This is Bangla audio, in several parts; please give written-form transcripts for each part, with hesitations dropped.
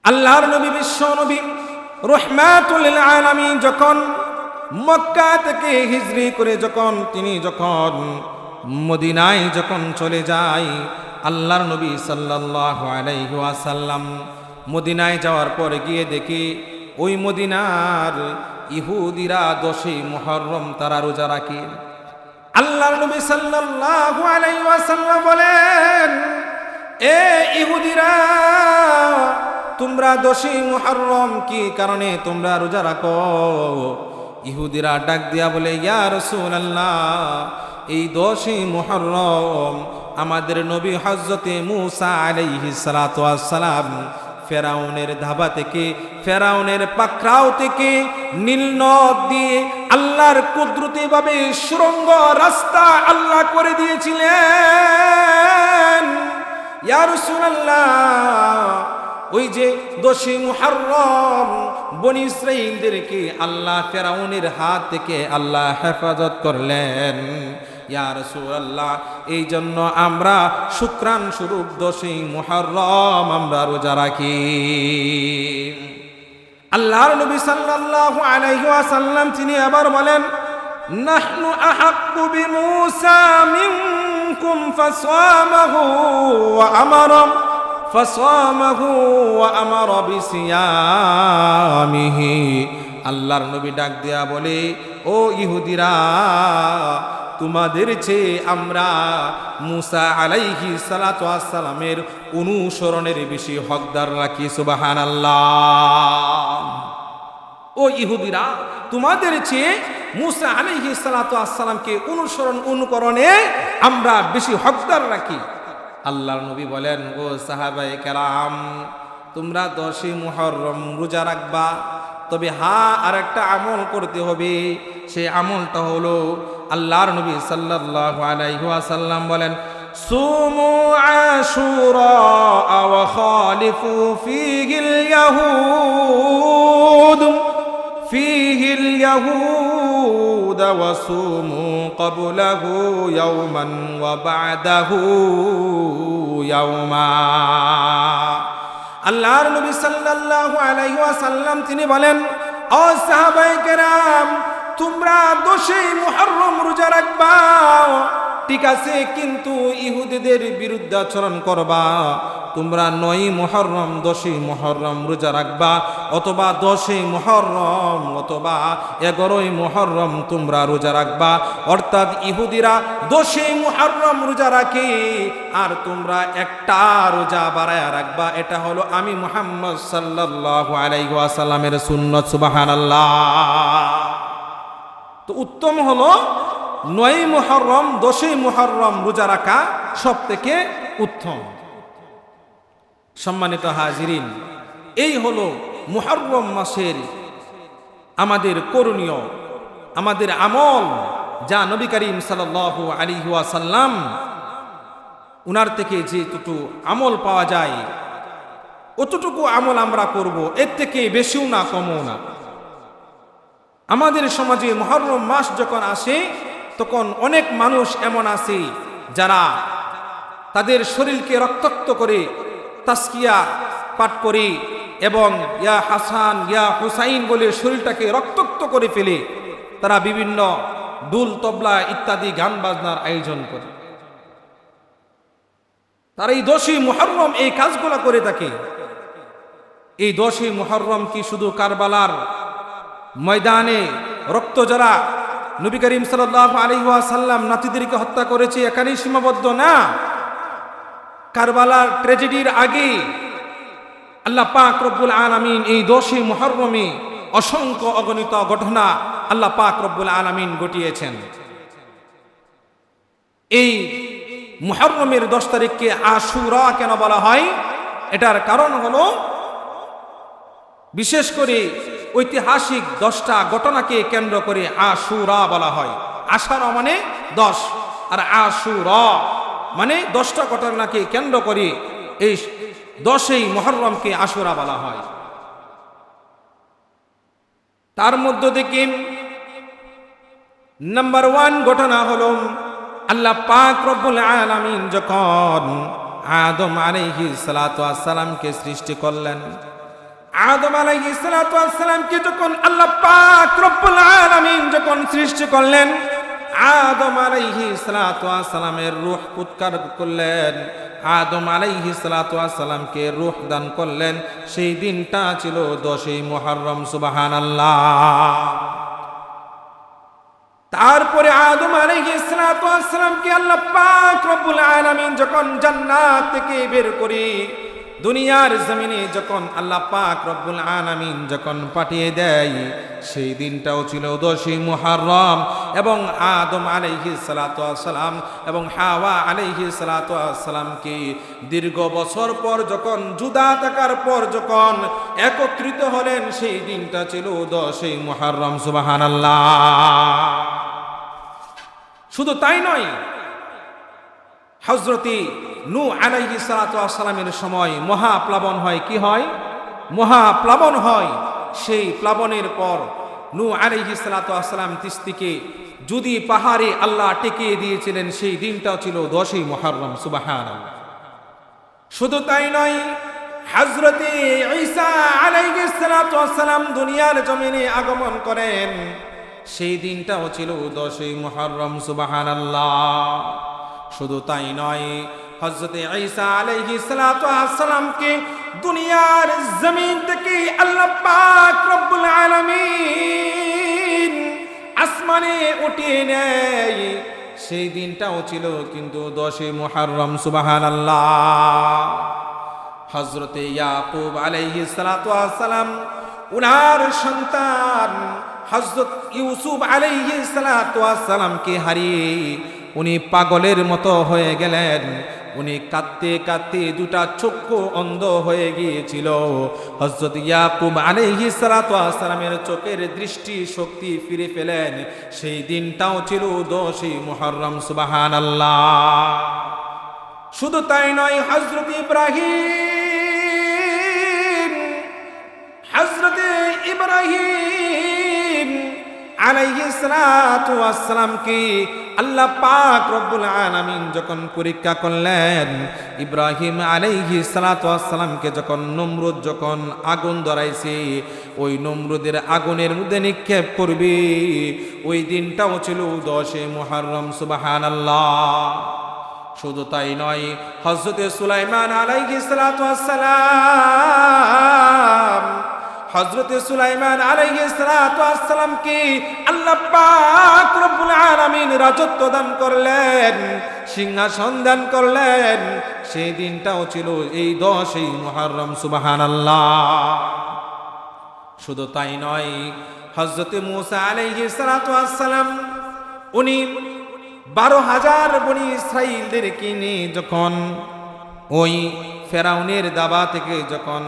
আল্লাহর নবী বিশ্ব নবী রাহমাতুল লিল আলামিন যখন মক্কা থেকে হিজরি করে তিনি যখন মদিনায় যখন চলে যায়, আল্লাহর নবী সাল্লাল্লাহু আলাইহি ওয়াসাল্লাম মদিনায় যাওয়ার পর গিয়ে দেখি ওই মদিনার ইহুদিরা 10ই মুহররম তারা রোজা রাখে। আল্লাহর নবী সাল্লাল্লাহু আলাইহি ওয়াসাল্লাম বলেন, এ ইহুদিরা, তোমরা 10ই মুহররম কি কারণে তোমরা রোজা রাখো? ইহুদিরা ডাক দিয়া বলে, ইয়া রাসূলুল্লাহ, এই 10ই মুহররম আমাদের নবী হযরতে মূসা আলাইহিস সালাতু ওয়াস সালাম ফেরাউনের ধাবা থেকে, ফেরাউনের পাকড়াও থেকে নীল নদ দিয়ে আল্লাহর কুদরতি ভাবে সুড়ঙ্গ রাস্তা আল্লাহ করে দিয়েছিলেন। ইয়া রাসূলুল্লাহ, ওই যে 10ই মুহররম বনি ইসরাঈলদেরকে আল্লাহ ফেরাউনের হাত থেকে আল্লাহ হেফাজত করলেন। ইয়া রাসূলুল্লাহ, এই জন্য আমরা শুকরান স্বরূপ 10ই মুহররম আমরা রোজা রাখি। আল্লাহর নবী সাল্লাল্লাহু আলাইহি ওয়াসাল্লাম তিনি আবার বলেন, নাহনু আহাক্কু বিমূসা মিনকুম ফাসামাহু ওয়া আমারা বিসিয়ামিহি। আল্লাহর নবী ডাক দিয়া বলে, ও ইহুদিরা, তোমাদের চেয়ে আমরা মূসা আলাইহিস সালাতু ওয়াস সালামের অনুসরণের বেশি হকদার রাখি। সুবহানাল্লাহ। ও ইহুদিরা, তোমাদের চেয়ে মূসা আলাইহিস সালাতু ওয়াস সালামকে অনুকরণে আমরা বেশি হকদার রাখি। আল্লাহর নবী বলেন, ও সাহাবায়ে কেরাম, তোমরা 10ই মুহররম রোজা রাখবা, তবে আরেকটা আমল করতে হবে। সেই আমলটা হলো, আল্লাহর নবী সাল্লাল্লাহু আলাইহি ওয়াসাল্লাম বলেন, সুমু আশুরা ওয়া খালিফু ফীহিল ইয়াহুদ ওয়া সুমু ক্বাবলাহু ইয়াওমান ওয়া বা'দাহু ইয়াওমা। আল্লাহর নবী সাল্লাল্লাহু আলাইহি ওয়াসাল্লাম তিনি বলেন, ও সাহাবায়ে কেরাম, তোমরা 10ই মুহররম রোজা রাখবা, ঠিক আছে, কিন্তু ইহুদিদের বিরুদ্ধাচরণ করবা। তোমরা 9ই মুহররম 10ই মুহররম রোজা রাখবা, অথবা 10ই মুহররম অথবা 11ই মুহররম তোমরা রোজা রাখবা। অর্থাৎ ইহুদিরা 10ই মুহররম রোজা রাখে, আর তোমরা একটা রোজা বাড়ায়া রাখবা। এটা হলো আমি মুহাম্মদ সাল্লাল্লাহু আলাইহি ওয়াসাল্লামের সুন্নাত। সুবহানাল্লাহ। তো উত্তম হলো 9ই মুহররম 10ই মুহররম রোজা রাখা সব থেকে উত্তম। সম্মানিত হাজিরিন, এই হলো মুহররম মাসের আমাদের করণীয়, আমাদের আমল, যা নবী করিম সাল্লাল্লাহু আলাইহি ওয়াসাল্লাম উনার থেকে যেটুকু আমল পাওয়া যায় অতটুকু আমল আমরা করব, এর থেকে বেশিও না কমও না। আমাদের সমাজে মুহররম মাস যখন আসে, তখন অনেক মানুষ এমন আছে যারা তাদের শরীরকে রক্তাক্ত করে তাসকিয়া পাঠ করে এবং ইয়া হাসান ইয়া হুসাইন বলে শরীরটাকে রক্তাক্ত করে ফেলে তারা বিভিন্ন দুল তবলা ইত্যাদি গান বাজনার আয়োজন করে। তারা এই 10ই মুহররম এই কাজগুলো করে থাকে। এই 10ই মুহররম কি শুধু কারবালার ময়দানে রক্ত যারা নবী করিম সাল্লাল্লাহু আলাইহি ওয়াসাল্লাম নাতিদেরকে হত্যা করেছে এখানেই সীমাবদ্ধ না। কারবালার ট্র্যাজেডির আগে আল্লাহ পাক রব্বুল আলামিন এই 10ই মুহররমে অসংখ্য অগণিত ঘটনা আল্লাহ পাক রব্বুল আলামিন ঘটিয়েছেন। এই মুহররমের 10 তারিখকে আশুরা কেন বলা হয়? এটার কারণ হলো, বিশেষ করে ঐতিহাসিক 10টা ঘটনাকে কেন্দ্র করে আশুরা বলা হয়। আশারা মানে 10, আর আশুরা মানে 10টা ঘটনাকে কেন্দ্র করে এই 10ই মুহররমকে আশুরা বলা হয়। তার মধ্য থেকে নাম্বার 1 ঘটনা হলো, আল্লাহ পাক রব্বুল আলামিন যখন আদম আলাইহিস সালাতু ওয়াস সালামকে সৃষ্টি করলেন, আদম আলাইহিস সালাতু ওয়াস সালামকে যখন আল্লাহ পাক রব্বুল আলামিন যখন সৃষ্টি করলেন, আদম আলাইহিস সালাতু ওয়াস সালামের রূহ উৎকার করলেন, আদম আলাইহিস সালাতু ওয়াস সালামকে রূহ দান করলেন। সেই দিনটা ছিল 10ই মুহররম। সুবহানাল্লাহ। তারপরে আদম আলাইহিস সালাতু ওয়াস সালামকে আল্লাহ পাক রব্বুল আলামিন যখন জান্নাত থেকে বের করে দুনিয়ার জমিনে যখন আল্লাহ পাক রব্বুল আলামিন যখন পাঠিয়ে দেয়, সেই দিনটাও ছিল 10ই মুহররম। এবং আদম আলাইহিস সালাতু ওয়াস সালাম এবং হাওয়া আলাইহিস সালাতু ওয়াস সালামকে দীর্ঘ বছর পর যখন জুদা থাকার পর যখন একত্রিত হলেন, সেই দিনটা ছিল 10ই মুহররম। সুবহানাল্লাহ। শুধু তাই নয়, হযরতে নূহ আলাইহিস সালাতু ওয়াস সালামের সময় মহাপ্লাবন হয়। কি হয়? মহাপ্লাবন হয়। সেই প্লাবনের পর নূহ আলাইহিস সালাতু ওয়াস সালাম তিস্তিকে যদি পাহাড়ে আল্লাহ টেকিয়ে দিয়েছিলেন, সেই দিনটাও ছিল 10ই মুহররম। সুবহানাল্লাহ। শুধু তাই নয়, হযরতে ঈসা আলাইহিস সালাতু ওয়াস সালাম দুনিয়ার জমিনে আগমন করেন, সেই দিনটাও ছিল 10ই মুহররম। সুবহানাল্লাহ। শুধু তাই নয়, হযরতে ঈসা আলাইহিস সালাতু ওয়াস সালামকে দুনিয়ার জমিন থেকে আল্লাহ পাক রব্বুল আলামিন আসমানে উঠিয়ে নেয়, সেই দিনটাও ছিল কিন্তু 10ই মুহররম। সুবহানাল্লাহ। হযরতে ইয়াকুব আলাইহিস সালাতু ওয়াস সালাম উনার সন্তান হযরত ইউসুফ আলাইহিস সালাতু ওয়াস সালামকে হারিয়ে উনি পাগলের মতো হয়ে গেলেন। উনি কাঁদতে কাঁদতে দুটা চক্ষু অন্ধ হয়ে গিয়েছিল। হযরত ইয়াকুব আলাইহিস সালাতু ওয়াস সালামের চোখের দৃষ্টি শক্তি ফিরে পেলেন, সেই দিনটাও ছিল 10ই মুহররম। সুবহানাল্লাহ। শুধু তাই নয়, হযরত ইব্রাহিম আলাইহিস সালাতু ওয়াস সালামকে আল্লাহ পাক রব্বুল আলামিন যখন পরীক্ষা করলেন, ইব্রাহিম আলাইহিস সালাতু ওয়াস সালামকে যখন নমরুদ যখন আগুন ধরাইছে, ওই নমরুদের আগুনের মধ্যে নিক্ষেপ করবে, ওই দিনটাও ছিল 10ই মুহররম। সুবহানাল্লাহ। শুধু তাই নয়, হযরতে সুলাইমান আলাইহিস সালাতু ওয়াস সালাম হযরতে সুলাইমান আলাইহিস সালাতু ওয়াস সালামকে আল্লাহ পাক রব্বুল আলামিন রাজত্ব দান করলেন, সিংহাসন দান করলেন, সেই দিনটাও ছিল এই 10ই মুহররম। সুবহানাল্লাহ। শুধু তাই নয়, হযরতে মূসা আলাইহিস সালাতু ওয়াস সালাম উনি 12,000 বনি ইসরাঈলদেরকে নিয়ে যখন ওই ফেরাউনের দাবা থেকে যখন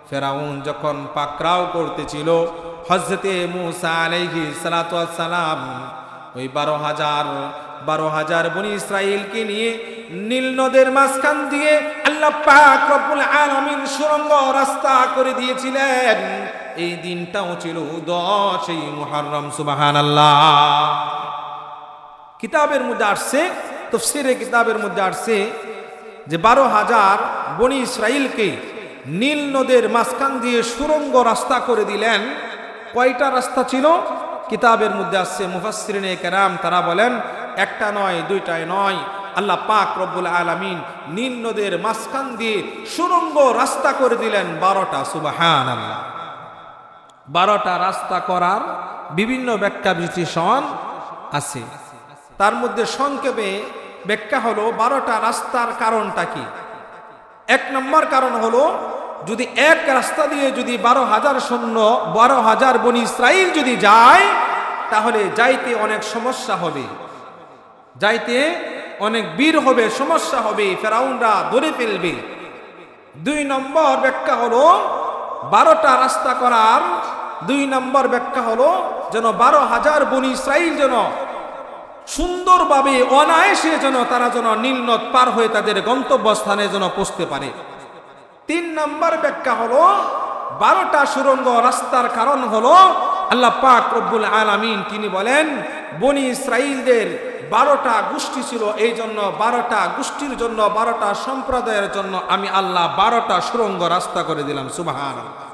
ফেরাউন যখন পাকড়াও করতেছিল, হযরতে মূসা আলাইহিস সালাতু ওয়াস সালাম ওই 12,000 বনি ইসরাঈলকে নিয়ে নীল নদের মাঝখান দিয়ে আল্লাহ পাক রব্বুল আলামিন সুড়ঙ্গ রাস্তা করে দিয়েছিলেন। এই দিনটাও ছিল 10ই মুহররম। সুবহানাল্লাহ। কিতাবের মধ্যে আসছে, তাফসীরে কিতাবের মধ্যে আসছে যে 12,000 বনি ইসরাঈলকে নীল নদের মাঝখান দিয়ে সুড়ঙ্গ রাস্তা করে দিলেন। কয়টা রাস্তা ছিল? কিতাবের মধ্যে আসছে, মুফাসসিরিনে কেরাম তারা বলেন একটা নয়, দুইটাই নয়, আল্লাহ পাক রব্বুল আলামিন নীল নদের মাঝখান দিয়ে সুড়ঙ্গ রাস্তা করে দিলেন 12টা। সুবহানাল্লাহ। 12টা রাস্তা করার বিভিন্ন ব্যাখ্যা বিশ্লেষণ আছে। তার মধ্যে সংক্ষেপে ব্যাখ্যা হলো 12টা রাস্তার কারণটা কি। 1 নম্বর কারণ হলো, যদি এক রাস্তা দিয়ে যদি 12,000 সৈন্য 12,000 বনি ইসরাঈল যদি যায়, তাহলে যাইতে অনেক সমস্যা হবে, যাইতে অনেক বীর হবে, সমস্যা হবে, ফেরাউনরা ধরে ফেলবে। 2 নম্বর ব্যাখ্যা হলো 12টা রাস্তা করার 2 নম্বর ব্যাখ্যা হলো যেন 12,000 বনি ইসরাঈল যেন সুন্দরভাবে অনায়াসে যেন তারা যেন নীল নদ পার হয়ে তাদের গন্তব্যস্থানে যেন পৌঁছতে পারে। 3 নম্বর ব্যাখ্যা হলো 12টা সুড়ঙ্গ রাস্তার কারণ হলো আল্লাহ পাক রব্বুল আলামিন তিনি বলেন বনি ইসরাঈলদের 12টা গোষ্ঠী ছিল, এই জন্য 12টা গোষ্ঠীর জন্য 12টা সম্প্রদায়ের জন্য আমি আল্লাহ 12টা সুড়ঙ্গ রাস্তা করে দিলাম। সুবহানাল্লাহ।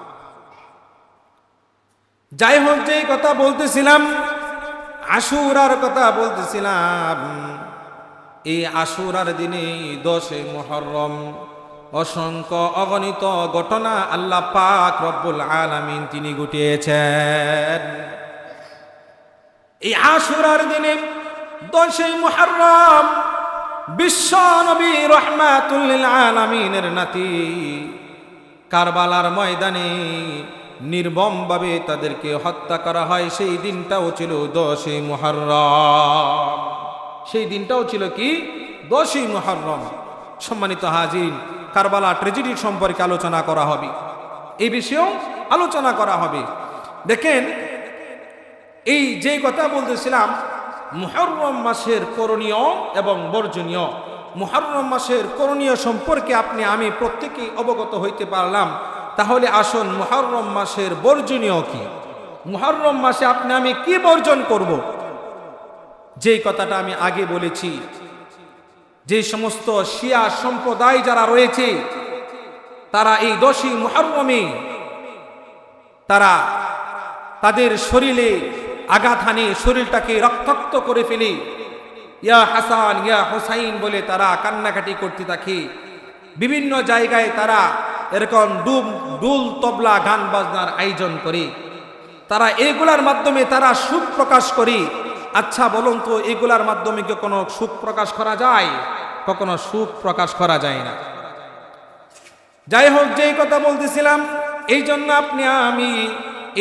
যাই হোক, যেই কথা বলতেছিলাম, আশুরার কথা বলতেছিলাম। এই আশুরার দিনে 10 মুহররম অসংখ্য অগণিত ঘটনা আল্লাহ পাক রব্বুল আলামিন তিনি ঘটিয়েছেন। এই আশুরার দিনে 10 মুহররম বিশ্ব নবী রহমাতুল লিল আলামিনের নাতি কারবালার ময়দানে নির্মমভাবে তাদেরকে হত্যা করা হয়। সেই দিনটাও ছিল 10 মুহররম। সেই দিনটাও ছিল কি? 10 মুহররম। সম্মানিত হাজির, কারবালা ট্র্যাজেডি সম্পর্কে আলোচনা করা হবে, এই বিষয়েও আলোচনা করা হবে। দেখেন, এই যে কথা বলতেছিলাম, মুহররম মাসের করণীয় এবং বর্জনীয়। মুহররম মাসের করণীয় সম্পর্কে আমি প্রত্যেকেই অবগত হইতে পারলাম। তাহলে আসুন, মুহররম মাসের বর্জনীয় কি? মুহররম মাসে আমি কি বর্জন করব? যেই কথাটা আমি আগে বলেছি, যে সমস্ত শিয়া সম্প্রদায় যারা রয়েছে, তারা এই 10 মুহররমে তারা তাদের শরীরে আঘাত হানে, শরীরটাকে রক্তাক্ত করে ফেলে, ইয়া হাসান ইয়া হুসাইন বলে তারা কান্নাকাটি করতে থাকে। বিভিন্ন জায়গায় তারা এরকম ডুল তবলা গান বাজনার আয়োজন করে। তারা এগুলার মাধ্যমে তারা সুখ প্রকাশ করে। আচ্ছা বলুন তো, এগুলার মাধ্যমে কি কোনো সুখ প্রকাশ করা যায়? কখনো সুখ প্রকাশ করা যায় না। যাই হোক, যেই কথা বলতেছিলাম, এই জন্য আমি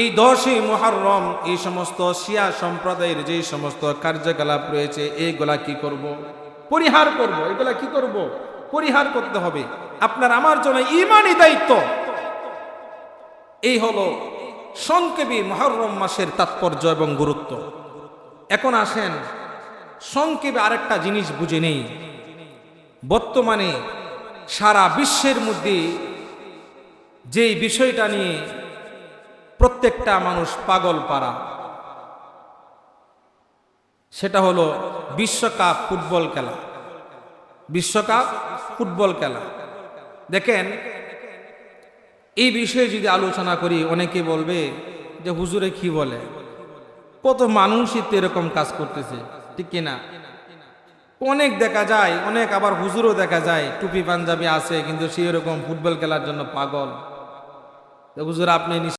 এই 10 মুহররম এই সমস্ত শিয়া সম্প্রদায়ের যে সমস্ত কার্যকলাপ রয়েছে, এইগুলা কি করব? পরিহার করব। এগুলা কি করব? পরিহার করতে হবে। আপনার আমার জন্য ঈমানি দায়িত্ব। এই হলো সংক্ষেপে মুহররম মাসের তাৎপর্য এবং গুরুত্ব। এখন আসেন, সংক্ষেপে আরেকটা জিনিস বুঝে নেই। বর্তমানে সারা বিশ্বের মধ্যে যেই বিষয়টা নিয়ে প্রত্যেকটা মানুষ পাগল পারা, সেটা হলো বিশ্বকাপ ফুটবল খেলা। বিশ্বকাপ ফুটবল খেলা। দেখেন, এই বিষয়ে যদি আলোচনা করি, অনেকে বলবে যে হুজুরে কি বলে, কত মানুষই তো এরকম কাজ করতেছে, ঠিক কিনা? অনেক দেখা যায়, অনেক আবার হুজুরও দেখা যায় টুপি পাঞ্জাবি আছে, কিন্তু সে এরকম ফুটবল খেলার জন্য পাগল। হুজুর আপনি